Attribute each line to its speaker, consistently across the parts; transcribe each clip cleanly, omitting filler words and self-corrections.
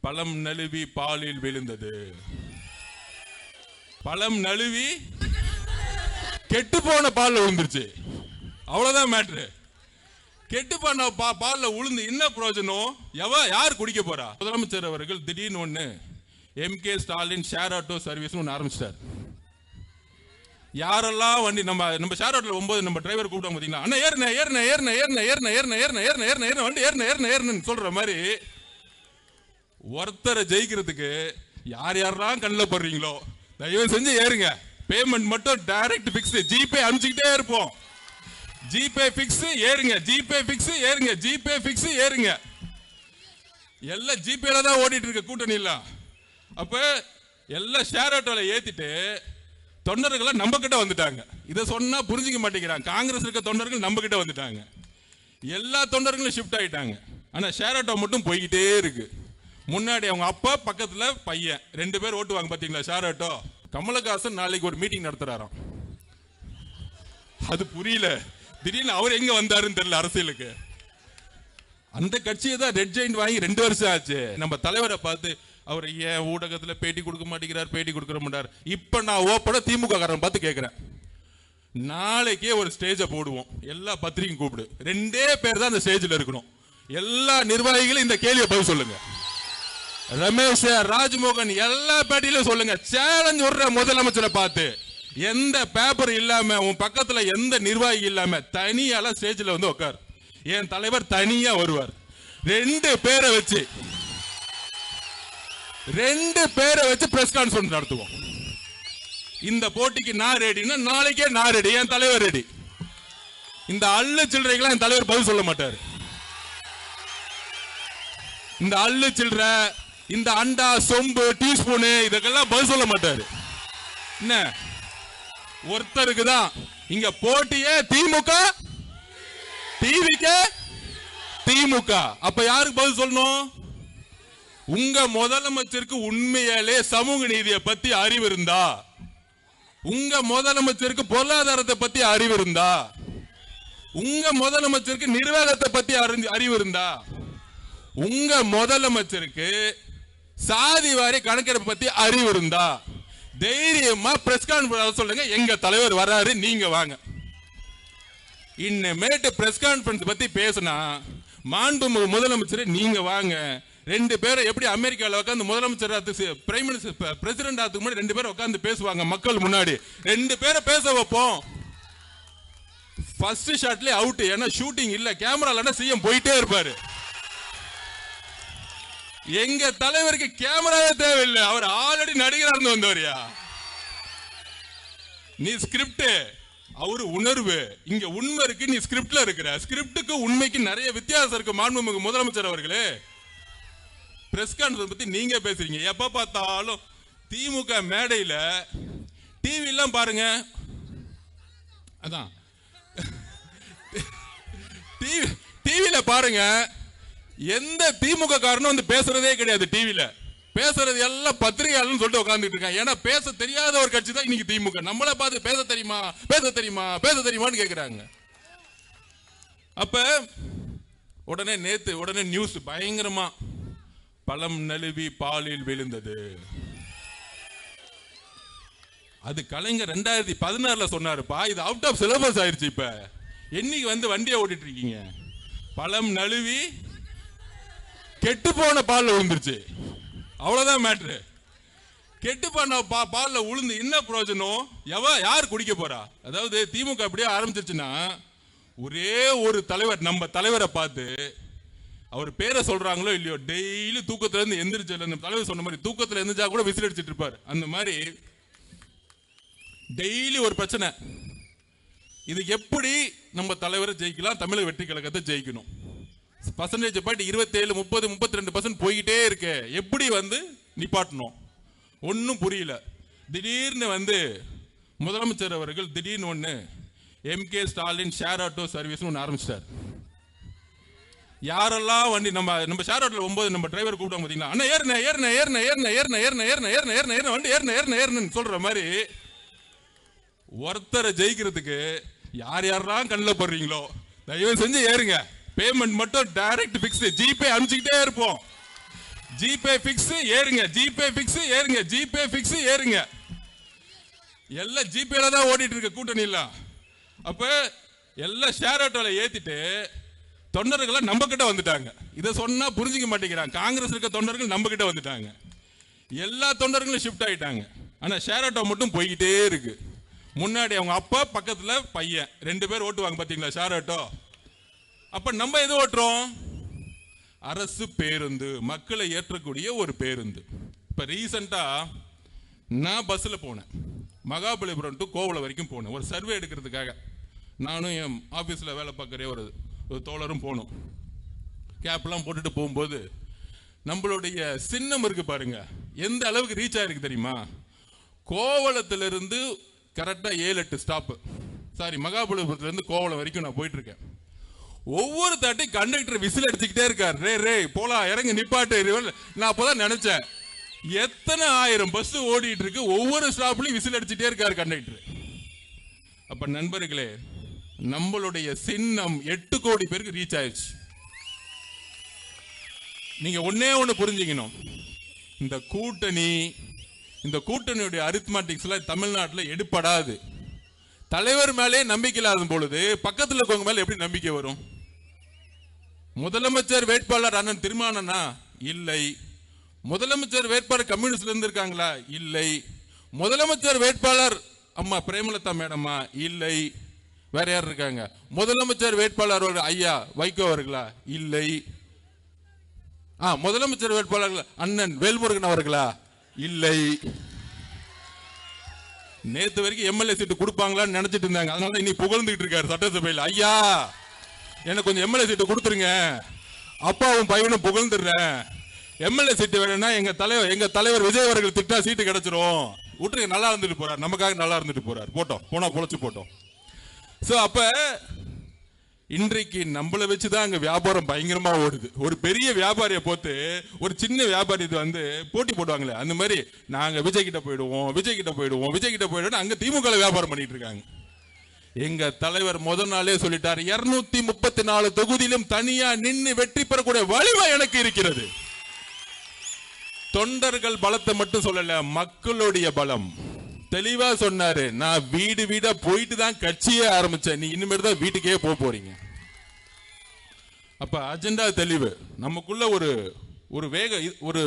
Speaker 1: பழம் நழுவி பாலில் விழுந்தது. பழம் நழுவி கெட்டு போன பால்ல விழுந்துருச்சு. அவ்வளவுதான் மேட்ரு. கெட்டு போன பால்ல விழுந்து என்ன பிரயோஜனம்? யார் குடிக்க போறா? முதலமைச்சர் அவர்கள் திடீர்னு ஒண்ணு MK Stalin share auto service ஒன்று ஆரம்பிச்சிட்டார். யாரெல்லாம் வண்டி நம்ம ஷேர் ஆட்டோல 9 நம்ம டிரைவர் கூப்பிட்டாங்க பாத்தீங்களா, அண்ணா ஏறுன ஏறுன ஏறுன ஏறுன ஏறுன ஏறுன ஏறுன ஏறுன ஏறுன ஏறுன வண்டி ஏறுன ஏறுன ஏறுனு சொல்ற மாதிரி ஒருத்தரை ஜெயிக்கிறதுக்கு யார் யாரெல்லாம் கண்ணில் படுறீங்களோ தயவு செஞ்சு ஏறுங்க. பேமெண்ட் மட்டும் டைரக்ட் பிக்ஸ், ஜிபே அனுப்பிச்சுக்கிட்டே இருப்போம். ஜிபே பிக்ஸ் ஏறுங்க, ஜிபே பிக்ஸ் ஏறுங்க, ஜிபே பிக்ஸ் ஏறுங்க. எல்லாம் ஜிபேல தான் ஓடிட்டு இருக்க கூட்டணி இல்ல. அப்ப எல்லாம் ஷேர் ஆட்டோல ஏத்திட்டு தொண்டர்கள் நம்ம கிட்ட வந்துட்டாங்க. இதை சொன்னா புரிஞ்சிக்க மாட்டேங்கிறாங்க. காங்கிரஸ் இருக்க தொண்டர்கள் நம்ம கிட்ட வந்துட்டாங்க. எல்லா தொண்டர்களும் ஷிஃப்ட் ஆயிட்டாங்க. ஆனா ஷேர் ஆட்டோ மட்டும் போய்கிட்டே இருக்கு. முன்னாடி அவங்க அப்பா, பக்கத்துல பையன், 2 பேர் ஓட்டுவாங்க பாத்தீங்களா ஷேர் ஆட்டோ. கமலஹாசன் நாளைக்கு ஒரு மீட்டிங் நடத்துறாராம். அது புரியல. திடீர்னு அவர் எங்க வந்தாருன்னு தெரியல அரசியலுக்கு. அந்த கட்சியை தான் ரெட் ஜெயிண்ட் வாங்கி 2 வருஷம் ஆச்சு. நம்ம தலைவரை பார்த்து அவர் ஏன் ஊடகத்துல பேட்டி கொடுக்க மாட்டேங்கிறார், பேட்டி கொடுக்க மாட்டார். இப்ப நான் ஓப்பன திமுக காரன் பார்த்து கேட்கிறேன், நாளைக்கே ஒரு ஸ்டேஜை போடுவோம். எல்லா பத்திரிகையும் கூப்பிடு, 2 பேர் தான் அந்த ஸ்டேஜில் இருக்கணும். எல்லா நிர்வாகிகளும் இந்த கேள்வியை பதில் சொல்லுங்க. ரமேஷ், ராஜ்மோகன் எல்லா பேட்டியிலும் சொல்லுங்க. சேலஞ்ச் விடுற முதலமைச்சரை பார்த்து, எந்த பேப்பர் இல்லாம உன் பக்கத்துல எந்த நிர்வாகி இல்லாம தனியால ஸ்டேஜ்ல வந்து உட்கார். என் தலைவர் தனியா வருவார். 2 பேரை வச்சு பிரஸ் கான்ஃபரன்ஸ் நடத்துவோம். இந்த போட்டிக்கு நான் ரெடினா நாளைக்கே நான் ரெடி, என் தலைவர் ரெடி. இந்த அள்ளு சில்லறைகளை என் தலைவர் பதில் சொல்ல மாட்டார். இந்த அள்ளு சில்லறை, இந்த அண்டா, சொம்பு, டீஸ்பூனு இதுக்கெல்லாம் பதில் சொல்ல மாட்டாரு. என்ன ஒருத்தருக்கு தான் இங்க போட்டியே திமுக, திமுக. அப்ப யாருக்கு பதில் சொல்லணும்? உங்க முதலமைச்சருக்கு உண்மையாலே சமூக நீதியை பத்தி அறிவு இருந்தா, உங்க முதலமைச்சருக்கு பொருளாதாரத்தை பத்தி அறிவு இருந்தா, உங்க முதலமைச்சருக்கு நிர்வாகத்தை பத்தி அறிவு இருந்தா, உங்க முதலமைச்சருக்கு சாதி வாரி கணக்கெடுப்பு பத்தி அறிவு இருந்தா தைரியமா பிரஸ் கான்ஃபரன்ஸ் சொல்லுங்க. எங்க தலைவர் வராரு, நீங்க வாங்க. இன்னமேட்டு பிரஸ் கான்ஃபரன்ஸ் பத்தி பேசினா மாண்புமிகு முதலமைச்சர் நீங்க வாங்க. 2 பேரும் எப்படி அமெரிக்காவில் உட்காந்து முதலமைச்சர் பிரைம் மினிஸ்டர் பிரசிடென்ட் ஆகிறதுக்கு முன்னாடி 2 பேரும் உட்காந்து பேசுவாங்க மக்கள் முன்னாடி. 2 பேரை பேச வைப்போம். ஃபர்ஸ்ட் ஷாட்லயே அவுட். ஏன்னா ஷூட்டிங் இல்ல, கேமரால சிஎம் போயிட்டே இருப்பாரு. எங்க தலைவருக்கு கேமராவே தேவையில்லை. அவர் ஆல்ரெடி நடிகராக வந்தவரியா. நீ ஸ்கிரிப்ட், அவரு உணர்வு. இங்க உண்மை இருக்கு, நீ ஸ்கிரிப்ட்ல இருக்கிற. ஸ்கிரிப்டுக்கு உண்மைக்கு நிறைய வித்தியாசம் இருக்கு. மாண்புமிகு முதலமைச்சர் அவர்களே, பிரஸ் கான்ஃபரன்ஸ் பத்தி நீங்க பேசுறீங்க. எப்ப பார்த்தாலும் திமுக மேடையில டிவி எல்லாம் பாருங்க. அதான் டிவில பாருங்க, எந்த திமுக காரனும் வந்து பேசுறதே கிடையாது. டிவில பேசுறது எல்லாம் பத்திரிகையாளர்னு சொல்லிட்டு உட்கார்ந்துட்டு இருக்காங்க. ஏன்னா பேச தெரியாத ஒரு கட்சி தான் இன்னைக்கு திமுக. நம்மள பார்த்து பேச தெரியுமா, பேச தெரியுமா, பேச தெரியுமான்னு கேக்குறாங்க. அப்ப உடனே நியூஸ் பயங்கரமா, பழம் நழுவி பாலில் விழுந்தது. அது கலைஞர் 2016 சொன்னாருப்பா. இது அவுட் ஆஃப் சிலபஸ் ஆயிருச்சு. இப்ப என்னைக்கு வந்து வண்டியை ஓட்டிட்டு இருக்கீங்க? பழம் நழுவி கெட்டு போன பால்ல விழுந்துருச்சு. அவ்வளவுதான் மேட்ரு. கெட்டு போன பால்ல விழுந்து என்ன பிரயோஜனம்? யார் குடிக்க போறா? அதாவது திமுக அப்படியே ஆரம்பிச்சிருச்சுன்னா, ஒரே ஒரு தலைவர், நம்ம தலைவரை பார்த்து அவர் பேரை சொல்றாங்களோ இல்லையோ, டெய்லி தூக்கத்துல இருந்து எந்திரிச்சு, தலைவர் சொன்ன மாதிரி தூக்கத்துல எந்திரிச்சா கூட விசில் அடிச்சிட்டு இருப்பாரு. அந்த மாதிரி டெய்லி ஒரு பிரச்சனை. இது எப்படி நம்ம தலைவரை ஜெயிக்கலாம், தமிழக வெற்றி கழகத்தை ஜெயிக்கணும்? பர்சன்டேஜ் பாட்டு 27, 30, 32% போய்கிட்டே இருக்கு. எப்படி வந்து நிப்பாட்டணும்? ஒன்னும் புரியல. திடீர்னு வந்து முதலமைச்சர் அவர்கள் திடீர்னு ஒண்ணு MK Stalin share auto service ஒன்று ஆரம்பிச்சிட்டார். யாரெல்லாம் வண்டி நம்ம ஷேர் ஆட்டோல 9 நம்ம டிரைவர் கூப்பிட்டாங்க பாத்தீங்களா, அண்ணா ஏறுன ஏறுன ஏறுன ஏறுன ஏறுன ஏறுன ஏறுன ஏறுன ஏறுன ஏறுன வண்டி ஏறுன ஏறுன ஏறுனு சொல்ற மாதிரி ஒருத்தரை ஜெயிக்கிறதுக்கு யார் யாரெல்லாம் கண்ணில் படுறீங்களோ தயவு செஞ்சு ஏறுங்க. பேமெண்ட் மட்டும் டைரக்ட் பிக்ஸ், ஜிபே அனுப்பிச்சுக்கிட்டே இருப்போம். ஜிபே பிக்ஸ் ஏறுங்க, ஜிபே பிக்ஸ் ஏறுங்க, ஜிபே பிக்ஸ் ஏறுங்க. எல்லாம் ஜிபேல தான் ஓடிட்டு இருக்க கூட்டணி இல்ல. அப்ப எல்லாம் ஷேர் ஆட்டோல ஏத்திட்டு தொண்டர்களை நம்ம கிட்ட வந்துட்டாங்க. இதை சொன்னா புரிஞ்சிக்க மாட்டேங்கிறாங்க. காங்கிரஸ் இருக்க தொண்டர்கள் நம்ம கிட்ட வந்துட்டாங்க. எல்லா தொண்டர்களும் ஷிஃப்ட் ஆயிட்டாங்க. ஆனா ஷேர் ஆட்டோ மட்டும் போய்கிட்டே இருக்கு. முன்னாடி அவங்க அப்பா, பக்கத்துல பையன், 2 பேர் ஓட்டுவாங்க பாத்தீங்களா ஷேர் ஆட்டோ. அப்ப நம்ம எது ஓட்டுறோம்? அரசு பேருந்து, மக்களை ஏற்றக்கூடிய ஒரு பேருந்து. இப்ப ரீசெண்டா நான் பஸ்ல போனேன். மகாபலிபுரம் டு கோவளம் வரைக்கும் போனேன் ஒரு சர்வே எடுக்கிறதுக்காக. நானும் என் ஆபீஸ்ல வேலை பார்க்குற ஒரு தோழரும் போனோம். கேப்லாம் போட்டுட்டு போகும்போது நம்மளுடைய சின்னம் இருக்கு பாருங்க, எந்த அளவுக்கு ரீச் ஆயிருக்கு தெரியுமா? கோவளத்திலிருந்து கரெக்டா 7-8 ஸ்டாப், சாரி மகாபலிபுரத்துல இருந்து கோவளம் வரைக்கும் நான் போயிட்டு இருக்கேன். ஒவ்வொரு தாட்டி கண்டக்டர் விசில் அடிச்சுக்கிட்டே இருக்கார். ரே ரே போலாம், இறங்க, நிப்பாட்டு. நான் அப்பதான் நினைச்சேன், எத்தனை ஆயிரம் பஸ் ஓடிட்டு இருக்கு, ஒவ்வொரு ஸ்டாப்லயும் விசில் அடிச்சுட்டே இருக்காரு கண்டக்டர். அப்ப நண்பர்களே, நம்மளுடைய சின்னம் 8 கோடி பேருக்கு ரீச் ஆயிடுச்சு. நீங்க ஒன்னே ஒண்ணு புரிஞ்சுக்கணும், இந்த கூட்டணியுடைய அரித்மெட்டிக்ஸ் எல்லாம் தமிழ்நாட்டில் எடுப்படாது. தலைவர் மேலே நம்பிக்கை இல்லாத பொழுது பக்கத்தில் இருக்கவங்க மேல எப்படி நம்பிக்கை வரும்? முதலமைச்சர் வேட்பாளர் அண்ணன் திருமானனா? இல்லை. முதலமைச்சர் வேட்பாளர் கம்யூனிஸ்ட்ல இருந்து இருக்காங்களா? இல்லை. முதலமைச்சர் வேட்பாளர் அம்மா பிரேமலதா மேடமா? இல்லை. வேற யார் இருக்காங்க? முதலமைச்சர் வேட்பாளர் ஐயா வைகோ அவர்களா? இல்லை. முதலமைச்சர் வேட்பாளர் அண்ணன் வேல்முருகன் அவர்களா? இல்லை. நேத்து வரைக்கும் எம்எல்ஏ சீட்டு கொடுப்பாங்களான்னு நினைச்சிட்டு இருந்தாங்க. அதனால இன்னைக்கு புகழ்ந்துட்டு இருக்காரு சட்டசபையில். ஐயா எனக்கு கொஞ்சம் எம்எல்ஏ சீட்டு கொடுத்துருங்க, அப்பாவும் பையனும் புகழ்ந்துடுறேன். எம்எல்ஏ சீட்டு வேணும்னா எங்க தலைவர் விஜய் அவர்கள் திட்டா சீட்டு கிடைச்சிரும். விட்டுருங்க, நல்லா இருந்துட்டு போறார், நமக்காக நல்லா இருந்துட்டு போறார். போனா பொழைச்சு போட்டோம். சோ அப்ப இன்றைக்கு நம்மளை வச்சுதான் அங்க வியாபாரம் பயங்கரமா ஓடுது. ஒரு பெரிய வியாபாரியை போட்டு ஒரு சின்ன வியாபாரி வந்து போட்டி போடுவாங்களே, அந்த மாதிரி நாங்க விஜய் கிட்ட போயிடுவோம் அங்க திமுக வியாபாரம் பண்ணிட்டு இருக்காங்க. எங்க தலைவர் முதல் நாளே சொல்லிட்டார், 234 தொகுதியிலும் தனியா நின்று வெற்றி பெறக்கூடிய வலிமை எனக்கு இருக்கிறது. தொண்டர்கள் பலத்தை மட்டும் சொல்லல, மக்களுடைய பலம். தெளிவா சொன்னாரு, நான் வீடு வீடா போயிட்டு தான் கட்சியே ஆரம்பிச்சேன், நீ இனிமேல் தான் வீட்டுக்கே போறீங்க. அப்ப அஜெண்டா தெளிவு. நமக்குள்ள ஒரு வேக, ஒரு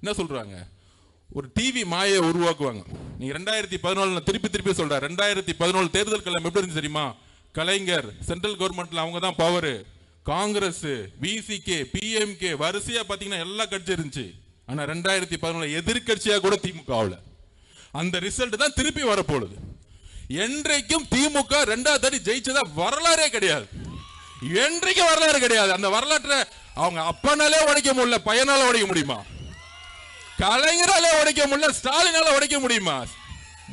Speaker 1: என்ன சொல்றாங்க, ஒரு டிவி மாயை உருவாக்குவாங்க. நீங்க 2014 திருப்பி சொல்ற, 2014 தேர்தல் களம் எப்படி இருந்துச்சு தெரியுமா? கலைஞர் சென்ட்ரல் கவர்மெண்ட்ல அவங்க தான் பவர், காங்கிரஸ், விசிகே, பிஎம்கே, வரிசையா பாத்தீங்கன்னா எல்லா கட்சி இருந்துச்சு. ஆனா 2014 எதிர்கட்சியா கூட திமுக. அந்த ரிசல்ட் தான் திருப்பி வரப்போகுது. என்றைக்கும் திமுக 2வது தடவை ஜெயிச்சதா வரலாறே கிடையாது. என்றைக்கும் வரலாறு கிடையாது. அந்த வரலாற்றை அவங்க அப்பனாலே உடைக்க முடியல, பையனால உடைக்க முடியுமா? கலைஞராலே உடைக்க முடியல, ஸ்டாலினால உடைக்க முடியுமா?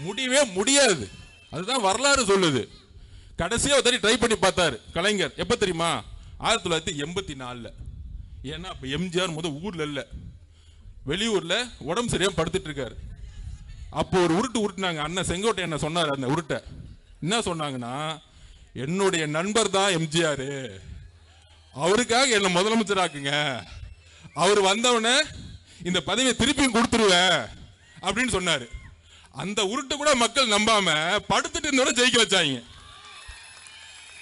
Speaker 1: முடியவே முடியாது. அதுதான் வரலாறு சொல்லுது. கடைசியா ஒரு ட்ரை பண்ணி பார்த்தாரு கலைஞர். எப்ப தெரியுமா? 1984. ஏன்னா அப்ப எம்ஜிஆர் ஊர்ல இல்ல, வெளியூர்ல உடம்பு சரியா படுத்துட்டு இருக்காரு. அப்போ ஒரு உருட்டு உருட்டுனாங்க. அண்ணன் செங்கோட்டை என்ன சொன்னார், அந்த உருட்டை என்ன சொன்னாங்கன்னா, என்னுடைய நண்பர் தான் எம்ஜிஆர், அவருக்காக என்ன முதலமைச்சர் ஆக்குங்க, அவர் வந்தவன இந்த பதவியை திருப்பியும் கொடுத்துருவேன் அப்படின்னு சொன்னாரு. அந்த உருட்டு கூட மக்கள் நம்பாம படுத்துட்டு இருந்தவரை ஜெயிக்க வச்சாங்க.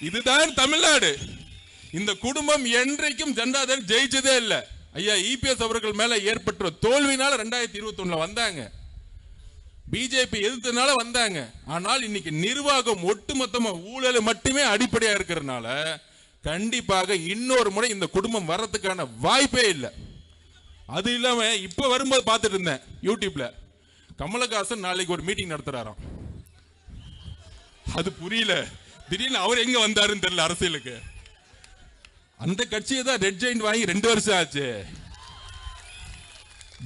Speaker 1: இதுதான் தமிழ்நாடு. இந்த குடும்பம் என்றைக்கும் ஜனதாதள் ஜெயிச்சதே இல்லை. ஐயா இபிஎஸ் அவர்கள் மேல ஏற்பட்ட தோல்வினால 2021 வந்தாங்க, பிஜேபி எதிர்த்தனால வந்தாங்க. ஆனால் இன்னைக்கு நிர்வாகம் ஒட்டுமொத்தமா ஊழல் மட்டுமே அடிப்படையா இருக்கிறதுனால கண்டிப்பாக இன்னொரு முறை இந்த குடும்பம் வர்றதுக்கான வாய்ப்பே இல்லை. அது இல்லாம இப்ப வரும்போது பார்த்துட்டு இருந்தேன் யூடியூப்ல, கமலஹாசன் நாளைக்கு ஒரு மீட்டிங் நடத்துறாராம். அது புரியல, திடீர்னு அவர் எங்க வந்தாருன்னு தெரியல அரசியலுக்கு. அந்த கட்சியை தான் ரெட் ஜெயிண்ட் வாங்கி 2 வருஷம் ஆச்சு.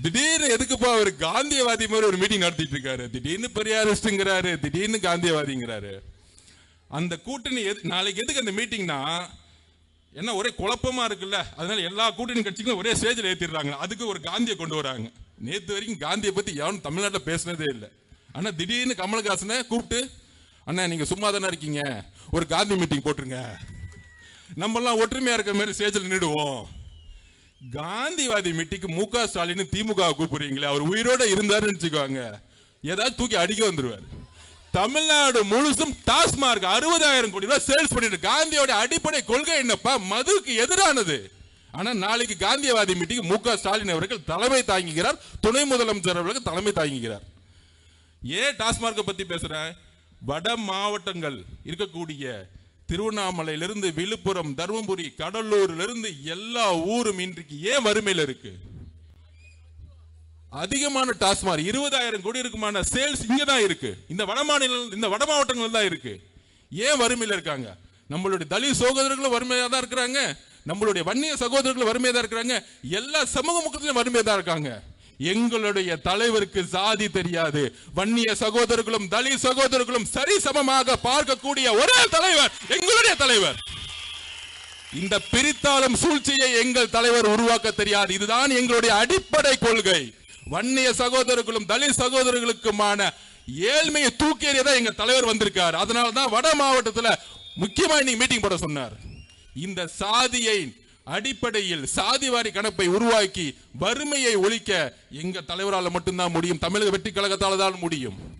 Speaker 1: திடீர்னு எதுக்குப்பா அவர் காந்தியவாதி மாதிரி ஒரு மீட்டிங் நடத்திட்டு இருக்காரு, திடீர்னு பெரியாரிஸ்ட்ங்கிறாரு, திடீர்னு காந்தியவாதிங்கிறாரு. அந்த கூட்டணி நாளைக்கு எதுக்கு அந்த மீட்டிங்னா, என்ன ஒரே குழப்பமா இருக்குல்ல, அதனால எல்லா கூட்டணி கட்சிகளும் ஒரே ஸ்டேஜில் ஏத்திடுறாங்க. அதுக்கு ஒரு காந்தியை கொண்டு வராங்க. நேற்று வரைக்கும் காந்தியை பத்தி யாரும் தமிழ்நாட்டில் பேசினதே இல்லை. ஆனா திடீர்னு கமலஹாசனை கூப்பிட்டு, அண்ணா நீங்க சும்மா தானே இருக்கீங்க, ஒரு காந்தி மீட்டிங் போட்டுருங்க, நம்ம எல்லாம் ஒற்றுமையா இருக்கிற மாதிரி ஸ்டேஜில் நின்றுடுவோம். காந்திவாதி மீட்டிங்கு மு.க. ஸ்டாலின் திமுக கூப்பிடுறீங்களே, அவர் உயிரோட இருந்தாருன்னு வச்சுக்கோங்க, ஏதாவது தூக்கி அடிக்க வந்துருவார். தமிழ்நாடு முழுசும் டாஸ்மார்க் 60,000 கோடி ரூபாய் சேல்ஸ் பண்ணிட்டு, காந்தியோட அடிப்படை கொள்கை என்னப்பா? மதுக்கு எதிரானது. ஆனா நாளைக்கு காந்தியவாதி மீட்டிங் மு.க. ஸ்டாலின் அவர்கள் தலைமை தாங்குகிறார், துணை முதலமைச்சர் அவர்கள் தலைமை தாங்குகிறார். ஏன் டாஸ்மார்க்கை பத்தி பேசுறேன்? வட மாவட்டங்கள் இருக்கக்கூடிய திருவண்ணாமலையிலிருந்து விழுப்புரம், தருமபுரி, கடலூரிலிருந்து எல்லா ஊரும் இன்றைக்கு ஏன் வறுமையில் இருக்கு? அதிகமான டாஸ்மார்க் 20,000 கோடி இருக்குமான சேல்ஸ் இங்க தான் இருக்கு, இந்த வட மாவட்டங்கள் தான் இருக்கு. ஏன் வறுமையில் இருக்காங்க? நம்மளுடைய தலித் சகோதரர்களும் வறுமையா தான் இருக்கிறாங்க, நம்மளுடைய வன்னிய சகோதரர்களும் வறுமையா தான் இருக்கிறாங்க, எல்லா சமூக மக்களிலும் வறுமையா தான் இருக்காங்க. எங்களுடைய தலைவருக்கு சாதி தெரியாது. வன்னிய சகோதரர்களும் தலித் சகோதரர்களும் சரி சமமாக பார்க்கக்கூடிய ஒரே தலைவர் எங்களுடைய தலைவர். இந்த பிரித்தாளும் சூழ்ச்சியை எங்கள் தலைவர் உருவாக்க தெரியாது. இதுதான் எங்களுடைய அடிப்படை கொள்கை. வன்னிய சகோதரர்களும் தலித் சகோதரர்களுக்குமான ஏழ்மையை தூக்கி எறியதான் எங்க தலைவர் வந்திருக்கார். அதனால தான் வட மாவட்டத்தில் முக்கியமா இன்னைக்கு மீட்டிங் போட சொன்னார். இந்த சாதியை அடிப்படையில் சாதிவாரி கணப்பை உருவாக்கி வறுமையை ஒழிக்க எங்க தலைவரால் மட்டும்தான் முடியும், தமிழக வெற்றி கழகத்தால் தான் முடியும்.